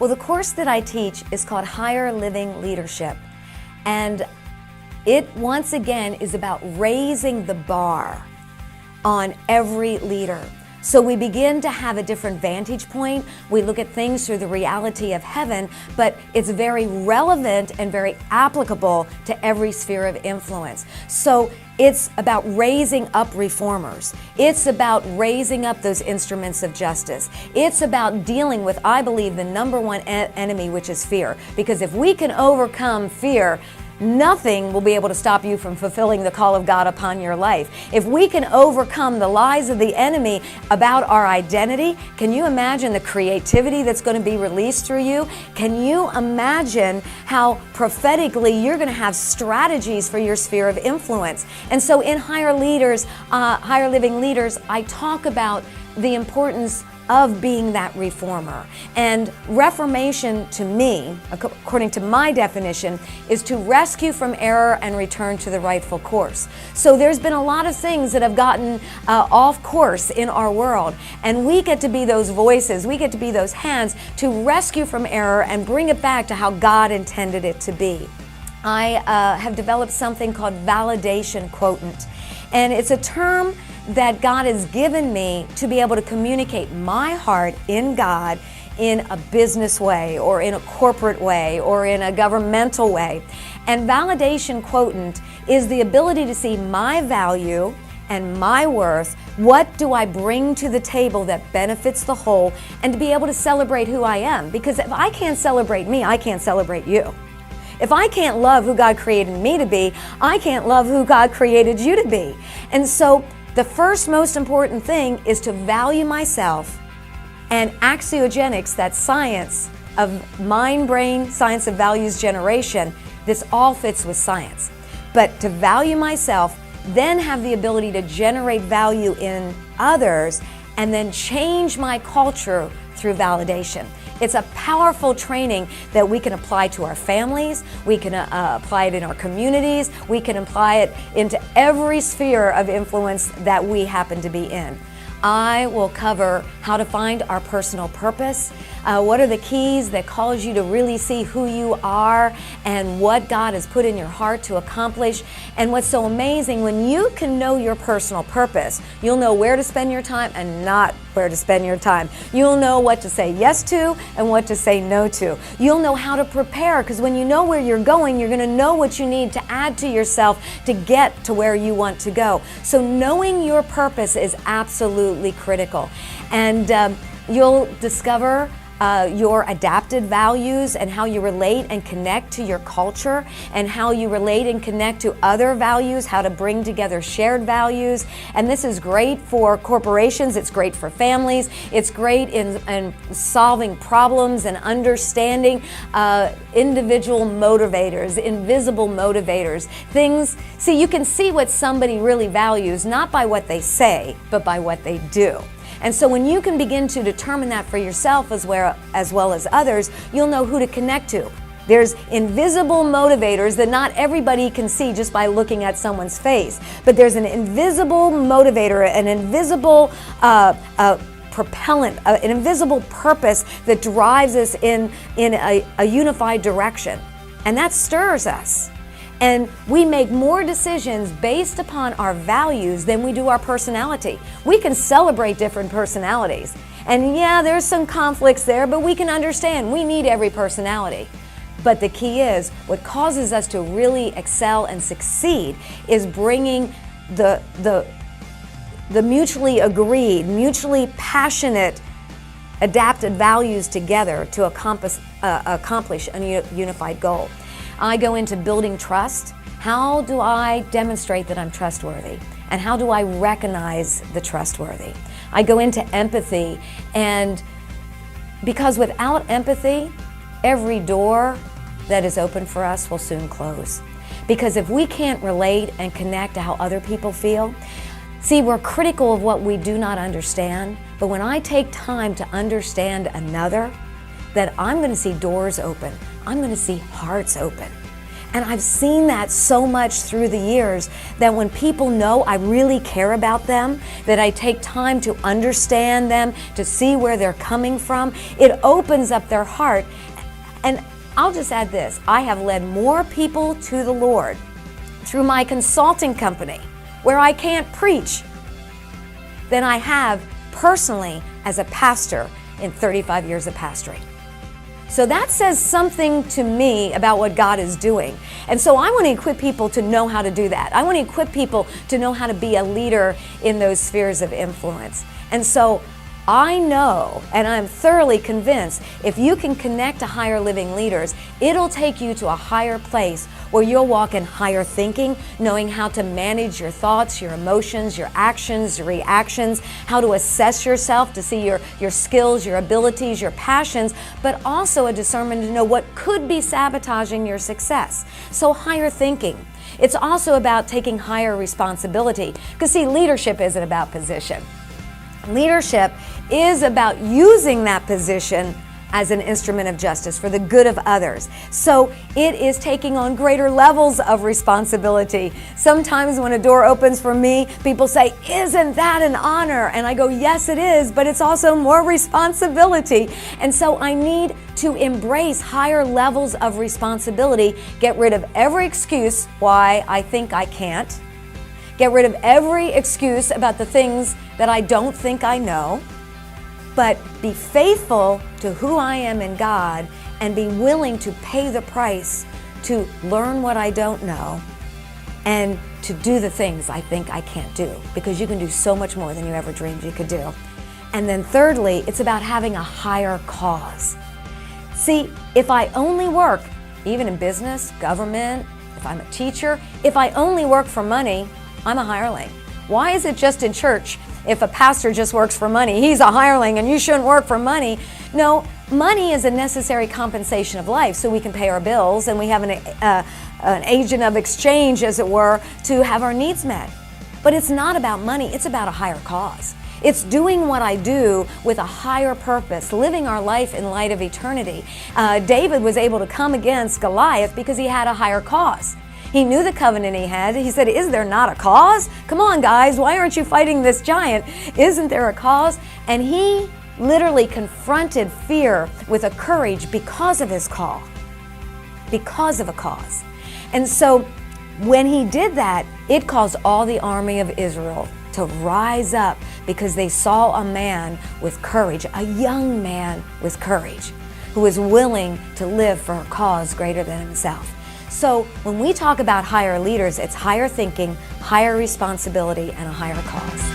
Well, the course that I teach is called Higher Living Leadership. And it, once again, is about raising the bar on every leader. So we begin to have a different vantage point. We look at things through the reality of heaven, but it's very relevant and very applicable to every sphere of influence. So it's about raising up reformers. It's about raising up those instruments of justice. It's about dealing with, I believe, the number one enemy, which is fear. Because if we can overcome fear, nothing will be able to stop you from fulfilling the call of God upon your life. If we can overcome the lies of the enemy about our identity, can you imagine the creativity that's going to be released through you? Can you imagine how prophetically you're going to have strategies for your sphere of influence? And so in Higher Living Leaders, I talk about the importance of being that reformer. And reformation to me, according to my definition, is to rescue from error and return to the rightful course. So there's been a lot of things that have gotten off course in our world, and we get to be those voices, we get to be those hands to rescue from error and bring it back to how God intended it to be. I have developed something called validation quotient, and it's a term that God has given me to be able to communicate my heart in God in a business way or in a corporate way or in a governmental way. And validation quotient is the ability to see my value and my worth. What do I bring to the table that benefits the whole, and to be able to celebrate who I am? Because if I can't celebrate me, I can't celebrate you. If I can't love who God created me to be, I can't love who God created you to be. And so the first most important thing is to value myself, and axiogenics, that science of mind-brain, science of values generation, this all fits with science. But to value myself, then have the ability to generate value in others, and then change my culture through validation. It's a powerful training that we can apply to our families, we can apply it in our communities, we can apply it into every sphere of influence that we happen to be in. I will cover how to find our personal purpose, what are the keys that cause you to really see who you are and what God has put in your heart to accomplish. And what's so amazing, when you can know your personal purpose, you'll know where to spend your time and not where to spend your time. You'll know what to say yes to and what to say no to. You'll know how to prepare, because when you know where you're going, you're going to know what you need to add to yourself to get to where you want to go. So knowing your purpose is absolutely critical. And you'll discover your adapted values and how you relate and connect to your culture, and how you relate and connect to other values, how to bring together shared values. And this is great for corporations, it's great for families, it's great in solving problems and understanding individual motivators, invisible motivators, things. See, you can see what somebody really values not by what they say, but by what they do. And so when you can begin to determine that for yourself as well as others, you'll know who to connect to. There's invisible motivators that not everybody can see just by looking at someone's face. But there's an invisible motivator, an invisible propellant, an invisible purpose that drives us in a unified direction. And that stirs us. And we make more decisions based upon our values than we do our personality. We can celebrate different personalities. And yeah, there's some conflicts there, but we can understand we need every personality. But the key is, what causes us to really excel and succeed is bringing the mutually agreed, mutually passionate, adapted values together to accomplish a unified goal. I go into building trust. How do I demonstrate that I'm trustworthy? And how do I recognize the trustworthy? I go into empathy, and because without empathy, every door that is open for us will soon close. Because if we can't relate and connect to how other people feel, see, we're critical of what we do not understand, but when I take time to understand another, then I'm going to see doors open. I'm going to see hearts open. And I've seen that so much through the years that when people know I really care about them, that I take time to understand them, to see where they're coming from, it opens up their heart. And I'll just add this, I have led more people to the Lord through my consulting company, where I can't preach, than I have personally as a pastor in 35 years of pastoring. So that says something to me about what God is doing. And so I want to equip people to know how to do that. I want to equip people to know how to be a leader in those spheres of influence. And so I know, and I'm thoroughly convinced, if you can connect to higher living leaders, it'll take you to a higher place where you'll walk in higher thinking, knowing how to manage your thoughts, your emotions, your actions, your reactions, how to assess yourself to see your skills, your abilities, your passions, but also a discernment to know what could be sabotaging your success. So higher thinking. It's also about taking higher responsibility. Because see, leadership isn't about position. Leadership is about using that position as an instrument of justice for the good of others. So it is taking on greater levels of responsibility. Sometimes when a door opens for me, people say, "Isn't that an honor?" And I go, "Yes, it is, but it's also more responsibility." And so I need to embrace higher levels of responsibility, get rid of every excuse why I think I can't, get rid of every excuse about the things that I don't think I know, but be faithful to who I am in God and be willing to pay the price to learn what I don't know and to do the things I think I can't do, because you can do so much more than you ever dreamed you could do. And then thirdly, it's about having a higher cause. See, if I only work, even in business, government, if I'm a teacher, if I only work for money, I'm a hireling. Why is it just in church? If a pastor just works for money, he's a hireling and you shouldn't work for money. No, money is a necessary compensation of life so we can pay our bills and we have an agent of exchange, as it were, to have our needs met. But it's not about money, it's about a higher cause. It's doing what I do with a higher purpose, living our life in light of eternity. David was able to come against Goliath because he had a higher cause. He knew the covenant he had. He said, "Is there not a cause? Come on, guys, why aren't you fighting this giant? Isn't there a cause?" And he literally confronted fear with a courage because of his call, because of a cause. And so when he did that, it caused all the army of Israel to rise up because they saw a man with courage, a young man with courage, who was willing to live for a cause greater than himself. So when we talk about higher leaders, it's higher thinking, higher responsibility, and a higher cause.